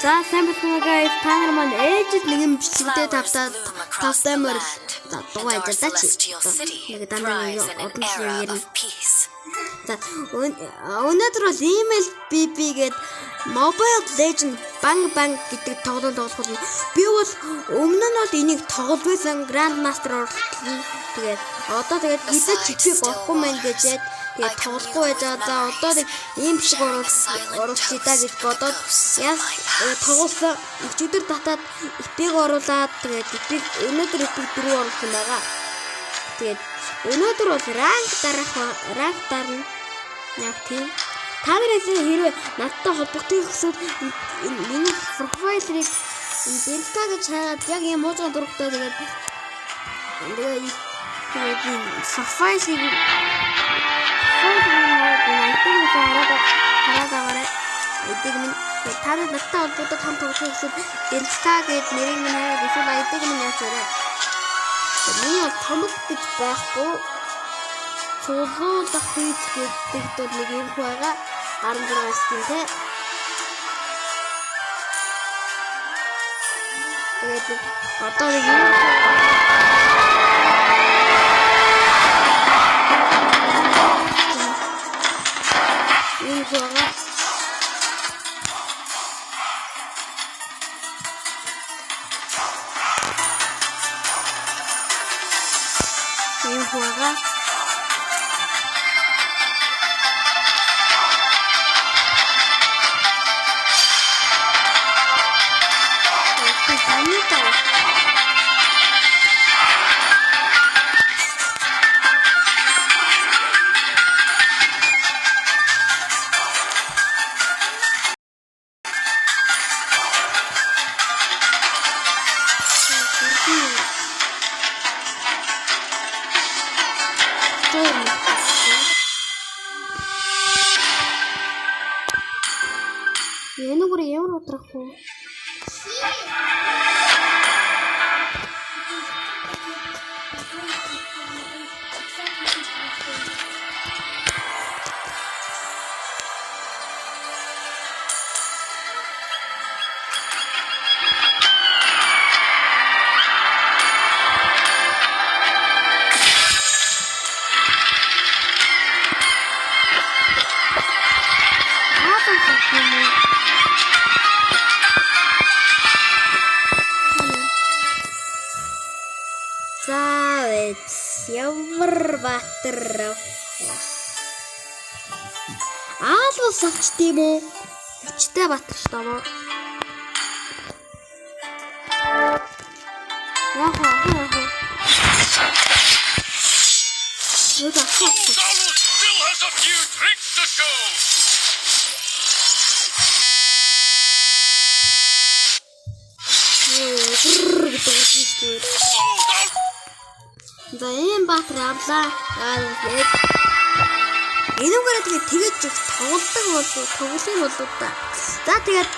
За сайн байна guys. Та нар маань ээжэд нэгэн бичлэгтэй тавтай мөр дугаа ажиллаа чи. Нэг дандаа одон жилийн ярина. За өнөөдөр бол email BB гээд Mobile Legend Bang гэдэг тоглоом тоглох нь би бол өмнө нь бол энийг тоглож байсан Grandmaster орлоо. Тэгээд одоо тэгээд хизээ чипээ болохгүй мэн гэж тэгээд тоглохгүй байж байгаа. За одоо нэг ийм шиг оруулчих даа гэж бодоод яс тоглосон өчигдөр татаад эпиг оруулаад тэгээд эпиг өнөөдөр эпиг 4 оруулах юм байгаа. Тэгээд өнөөдөр бол ранг дарна яг тийм. Та нараас хэрвээ надтай холбогдох хүсвэл миний профайлыг Delta гэж хаагаад яг ийм муужин дургтай тэгээд профайлыг та надтай холбогдох хамт тоглох хүсвэл Delta гэдэг нэрийг минь хаагаад эсвэл айдаг минь яачаарай. Миний бол томог гэж байхгүй. Цуулуулах хийж гэдэг бол нэг юм байгаа 16 скинтэй. Тэгээд одоо нэг юм байгаа. Янугур ямар утрах вэ? Ямар баатар аалус авч тийм үү? Өчтэй баатар шүү дээ. Яха. Donald still has a few tricks to show. За ийм баатар авлаа. Энүүгээр тэгээд их тоглоом болоо та. За тэгээд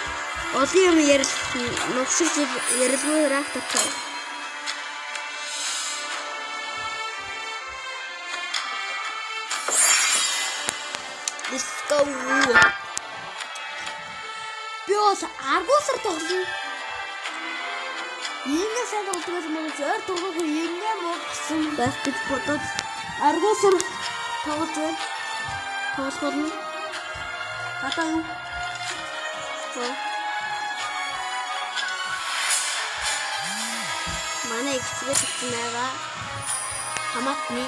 олон юм нөхсөж ярилгүй рактор цаа. Let's go. Биос аргуусар тоглоно. Ингээ сайн тоглож байгаа зөөр тоглохгүй ингээ муугсан байх гэж бодоод аргуусар тоглож байна. Тоглох нь. Хатаа юу? Манай ихчгээ тэгсэн байгаа. Хамаатны.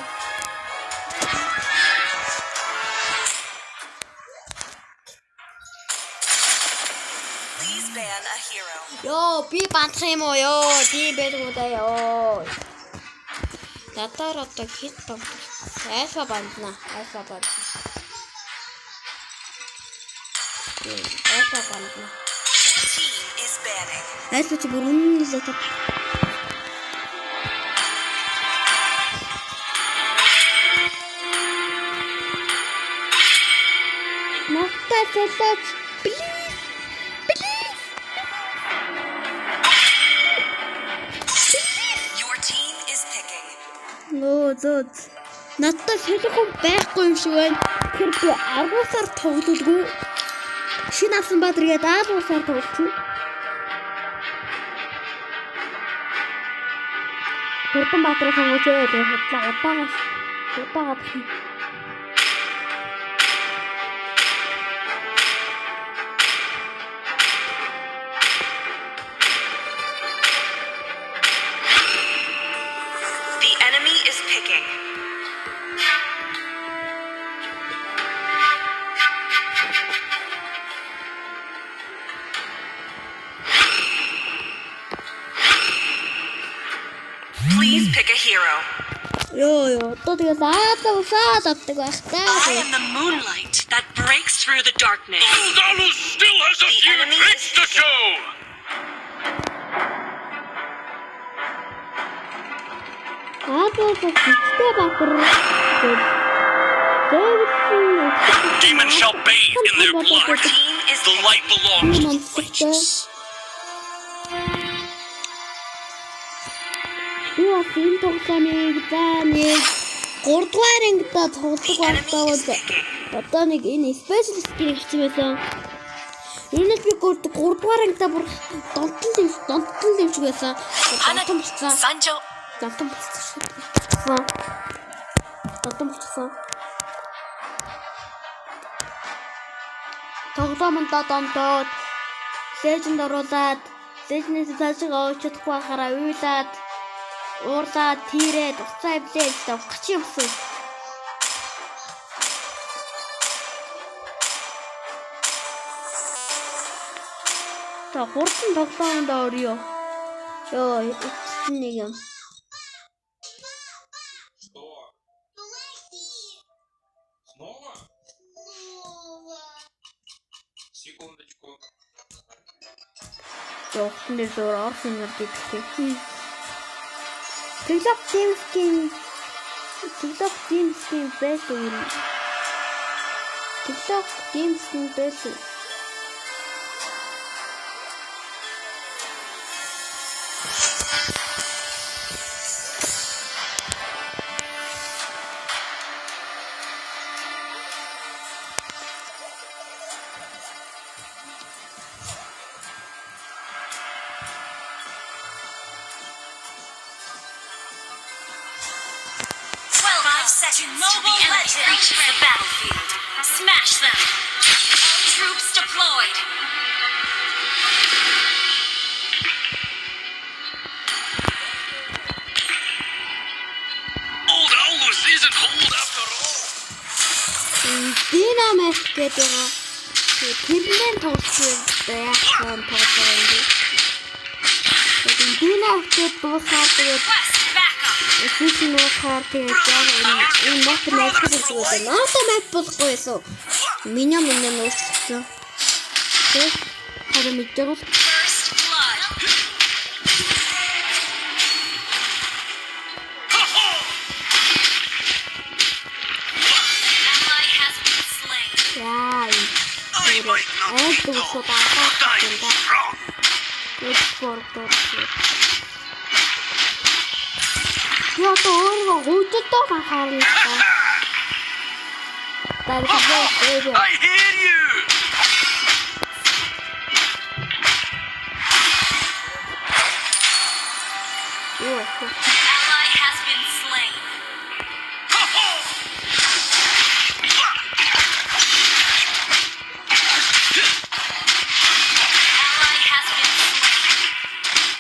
Йоо, би бандах юм уу ёо? Тийм байдаг уу да ёо. Татар одоо хит банд. Айфа бандна. Айфа чи бүрэн лэтэ. Нотта сэлэч. Зод. Надад хэлэхгүй байхгүй юм шиг байна. Тэр би аргуусаар тоглолгүй. Шинэ авсан Баатаргээ даалгуулсаар тоглоно. Хурдан Баатарыг сонгож тэгээд удаагаад The enemy is picking. Please pick a hero. Ёо, одоо тэгээд саад авдаг байх таа. I am the moonlight that breaks through the darkness. Aldalus still has a The few enemy tricks is to picking. show. Хиттэй Баатар. Demons shall bathe in their Our blood. team is The light belongs to the righteous. Юу фин тоглоомыг за нэг 3 дугаар ангидаа тоглох The enemy байлаа is бол picking. одоо нэг энэ special skill хийчихсэн. Юунаас би 3 дугаар ангидаа бүр донтон дэмжиг байсан. Донтон болцсон. Sanjo. Донтон болцсон. Тоглоомондоо донтоод Legend оруулаад Legend-ээс цаашгаа овч чадахгүй байхаараа уйлаад уурлаад тийрээд уцаа эвлээд давхчих юмсан. За хурдан тоглоомонд орё. Ёо, эцсэн нэг юм. Снова? Секундочку. Жоохтон дээр зур орсон юм дийгтэй. TikTok Team Skin байсан. TikTok Team Skin байсан. Mobile legend reaches the battlefield. Smash them. All troops deployed. Aldalus isn't hold after all. Dynamite гэдэг байгаа. Тэрнээ тоглосон яасан тоглосон юм. Тэгээд Dynamite дуусаад тэгээд Request backup. Эцсийн нуухаар тэгээд энэ мод мод гэж байгаа. Ното мод болохгүй байсан. Меня нуусчихсан. Тэгээд харин мэдээгүй. First blood. Ally has been slain. Яа. I might not be Айдгүй tall, судаа but I'm strong. Яа то өөрөө гүйдэлтэй анхаарна. I hear you. Ally has been slain. Ally has been slain.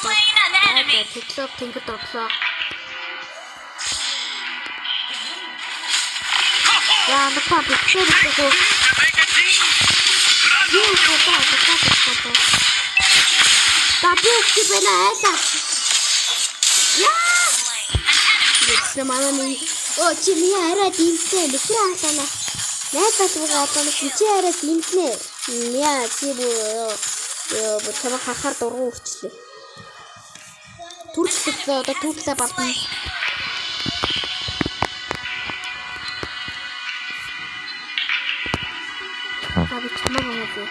Slain an enemy. TikTok тэнгэр тоглоо. Яа, напаа битээр To идэв. make a team. Юу фото. Табиуки бэна айта. Яа! Яа, манай чи миний арай димтэй лүхрээ хатана. Найдаж байгаа одоо чи арай димтнэ. Яа, чи бүү чамаа хахаар дургу өгчлээ. Түрчлээ одоо түрчлээ бардна. Таби чамаа гоо.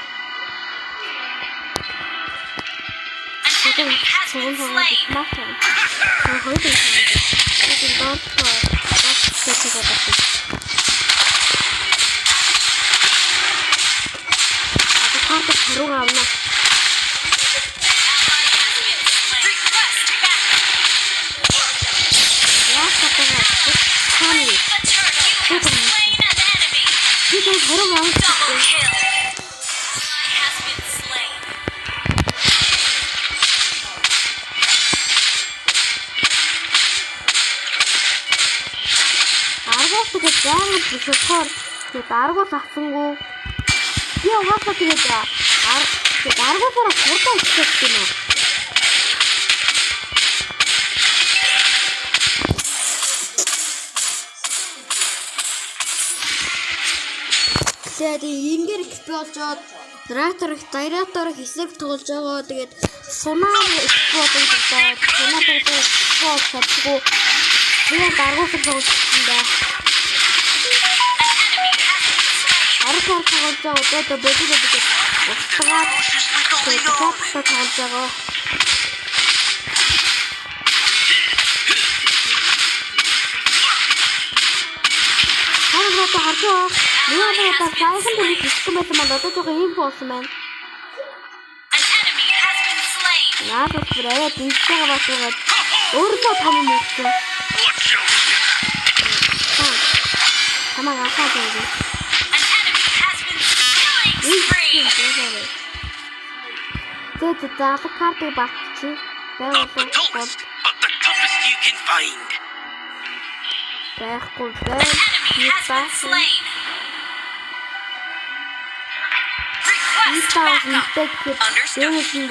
been slain. Double kill. Has been slain. Аргуус тэгээд байнга бишгээр тэгээд аргуус авсангүй. Би угаасаа тэгээд аргуусаараа хурдан ичдэг юм аа. Тэгээд ингээд XP болжоод дайратор хэсэг тоглож байгаа. Тэгээд сунаа XP болоод сунаа тоглож тэгээд аргуус тоглож байна. Аргуус тоглож байгаа одоо бодож устраад тоглож байгаа. Харагдаа харгаа. Нүүрээ сайхан дэх хэсэг байсан манд одоо жоохон ийм болсон байна. Надад бүрээ дэнцэгээ батгаад өөрөө том юм уу? Тамаа яхаа дээ. Тэгээд заалах картыг багчи. Not the tallest, but the toughest you can find. Байхгүй An enemy has been slain. Request backup. Understood. Killing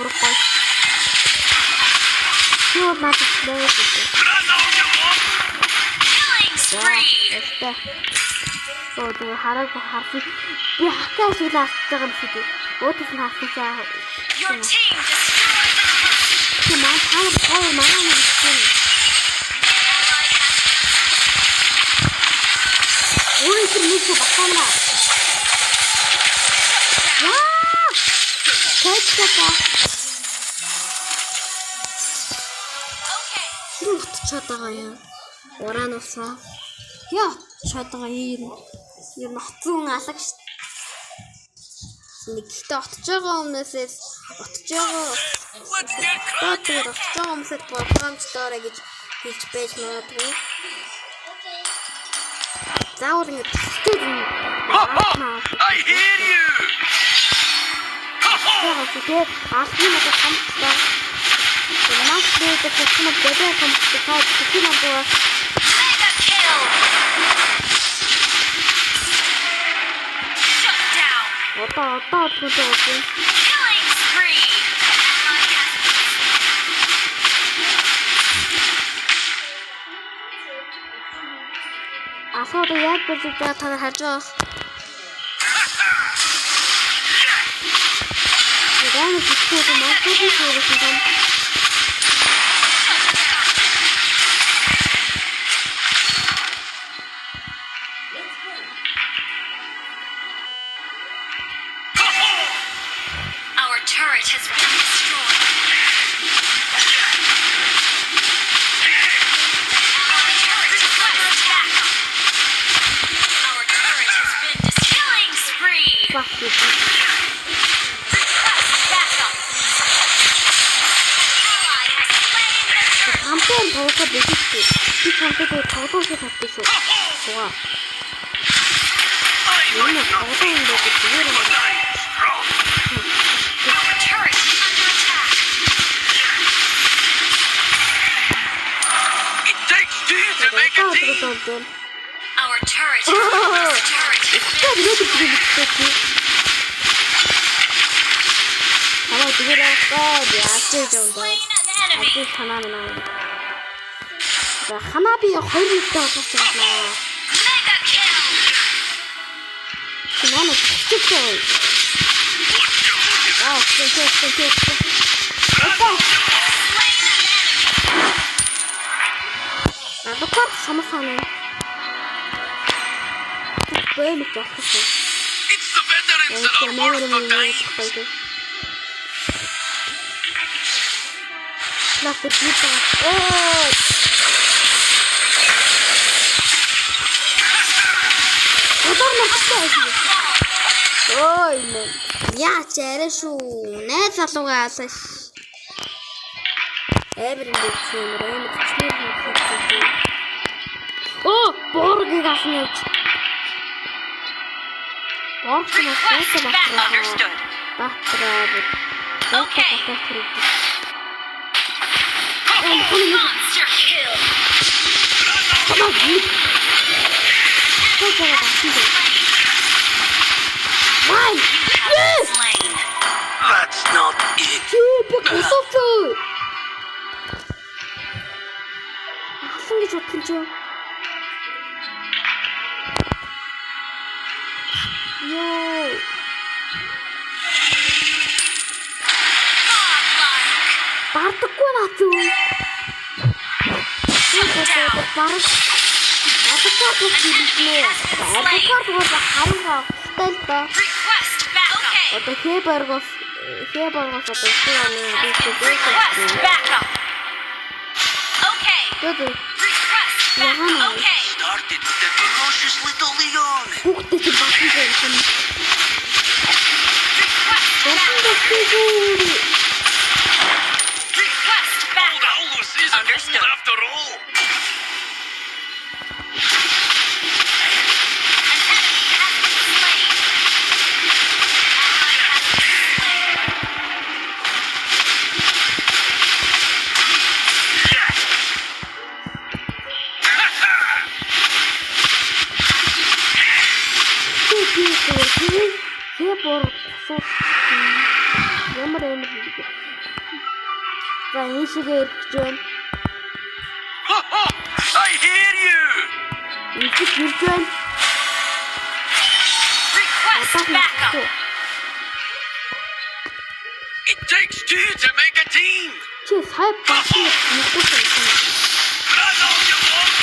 spree. Your team destroyed an ally. Ураанусаа. Яа, чадгаа ийм ноцсон алаг шүү. Нэг ихтэй отож байгаа өмнөөсөө отож байгаа хүмүүсэд болгоомжлоорой гэж хэлж байж магадгүй. Заавал ингэ I hear you. тэгээд алхмын надад хамтдаа. Нас дээр тэтгэн бэдэ хамтдаа тэтгэн амбаа. Mega kill. Shut down. Одоо Killing spree. асууд яг бэж байгаа та харж байгаа. Яагаад ч тийм юм. Our turret has been destroyed. Our turret requests backup. Our turret has been killing spree. Request backup. Ally has slain the turret. Амтэн тоосоо бэлдээ. Би компьютер тоглоосоо татчихсан. Сугаа. I might not be strong, but I'm strong. Our turret is under attack. It takes two to make a team. Our turret has been Хамаа тэгээд яастай жоо. slain an enemy. Ханаа би 2 минуттай болчихсон байна. Mega kill. Киноно чичтэй. Аа, чичтэй. Slain an enemy. Надад самсана. Бэлэг болчихсон. It's the veterans that are worth the time. бластер хийх байгаа. Ой мэн. Яач арай шүү. Найз залуугаа алаа. Эвэр ингээд чимэр чимэр. Оо, боргийг авсан явж. Request back. Understood. Okay. Monster kill. Why? Yes! Slain. That's not it. Асан гэж бодсон ч юу? Йоо. Бардаггүй наач юу? Request back. Okay. Одоо хеборгос одоо Request back. Okay. Request back. Okay. Started with the ferocious little Leon. хүүхдээ чи басан юм. Request back. Old Aulus isn't old after all. I hear you. Request backup. It takes two to make a team. That's all you want.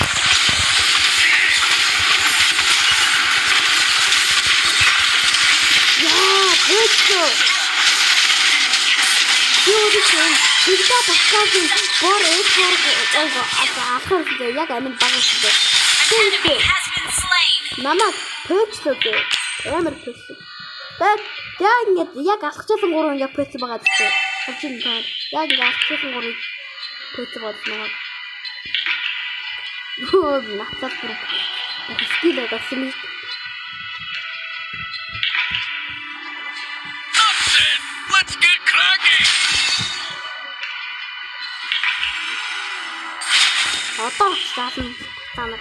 Enemy has been slain. Намайг пэйчлээ. Амар пэйчлээ. Тэгээд яг алхчихсан 3 ингээ пэйч байгаа гэдэг. Харж байна таа. Яг ингээ алхчихсан 3 пэйч байгаа. Оо, натад бүр. Скил өгсөн юм. That's it. Let's get cracking. Одоо заасан танаа.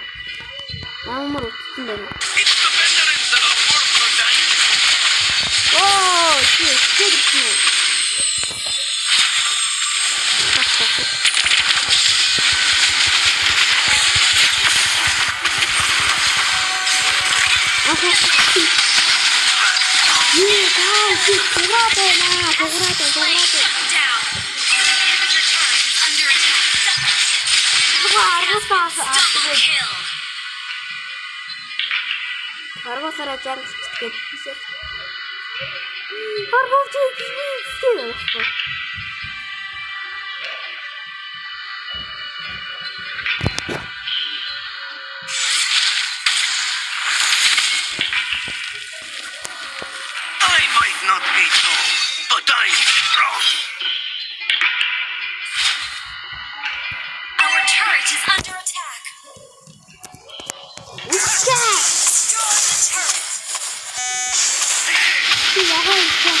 Ямар утсан бэ? It's the veterans that are worth the time. Оо, чи. Shut down. Your turret is under attack. Double kill. Аргасараа жангчгээд бишээ. Аргавч бишээ. I might not be tall, but I'm strong. Our turret is under attack. Destroy the turret. Double kill.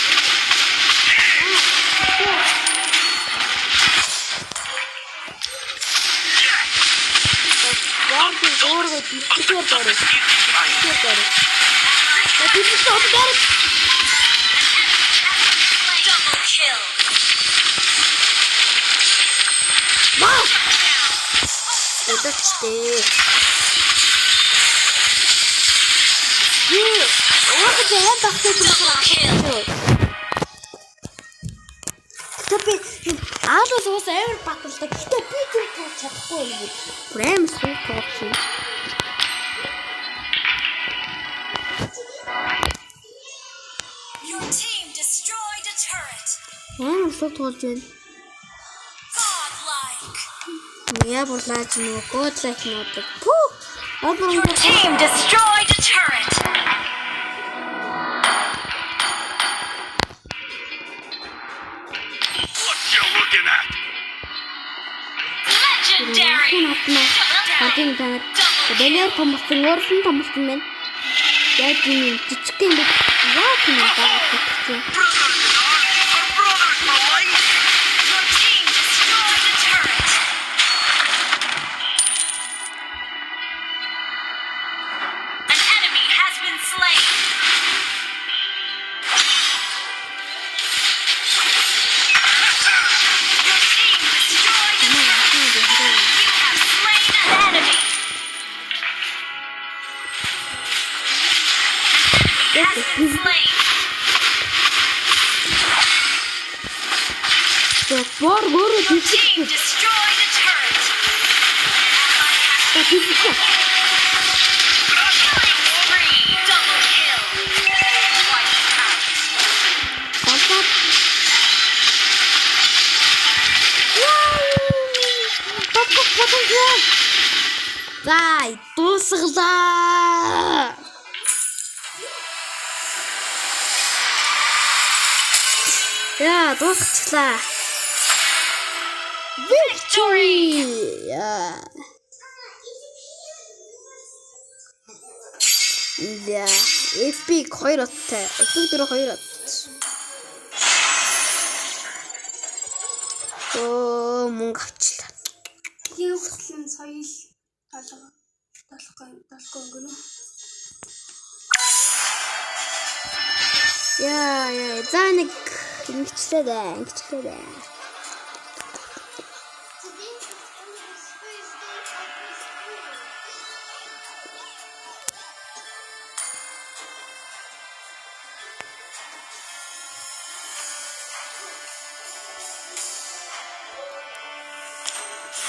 Your team destroyed a turret. Амар шууд туулж байна. Godlike. Я бурлаач нөгөө гоодлах нуудаг. Пүү. Your team destroyed a turret. What you looking at? Legendary. Хатын танаар бэлэр томсон өөрсөн томсон байна. Яг тийм жижиг юм бэ. Яа тийм байгаа гэсэн. Our brothers, my life. Your team destroyed a turret. An enemy has been slain. Your team destroyed a turret. You have slain an enemy. An enemy has been slain. Бор гөрө Your team destroyed a turret. Ally has been killing spree. Double kill. Wipe out. Зай дуусглаа. Яа дуусчлаа. Victory! Yeah. Yeah. Epic 2 оттой. Epic 4 2 от. Оо мөнгө авчлаа. Тийм хөтлөн соёл талах өнгөнө. Яа, за нэг ингэчлээ дээ.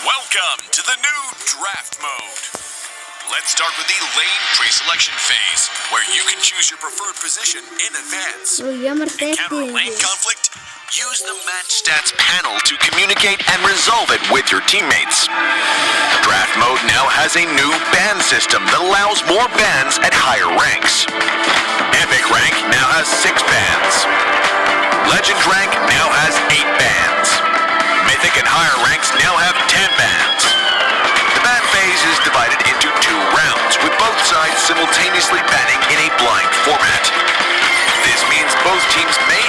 Welcome to the new draft mode. Let's start with the lane pre-selection phase, where you can choose your preferred position in advance. Ямар Encounter a lane сайтай. conflict? Use the match stats panel to communicate and resolve it with your teammates. Draft mode now has a new ban system that allows more bans at higher ranks. Epic rank now has 6 bans. Legend rank now has 8 bans. Mythic and higher ranks now have 10 bans. The ban phase is divided into 2 rounds, with both sides simultaneously banning in a blind format. This means both teams may...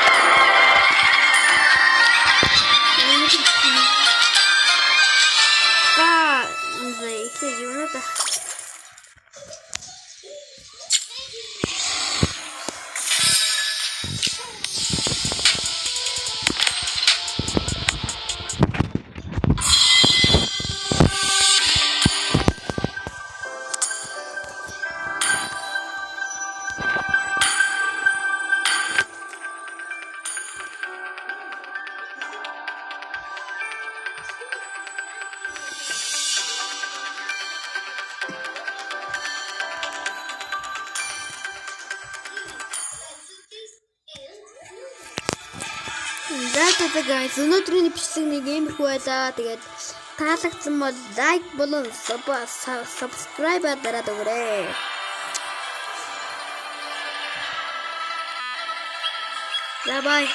За guys, өнөөдрийн бичлэг нэг иймэрхүү байлаа. Тэгээд таалагдсан бол лайк болон subscribe дараад өгөөрэй. За бай.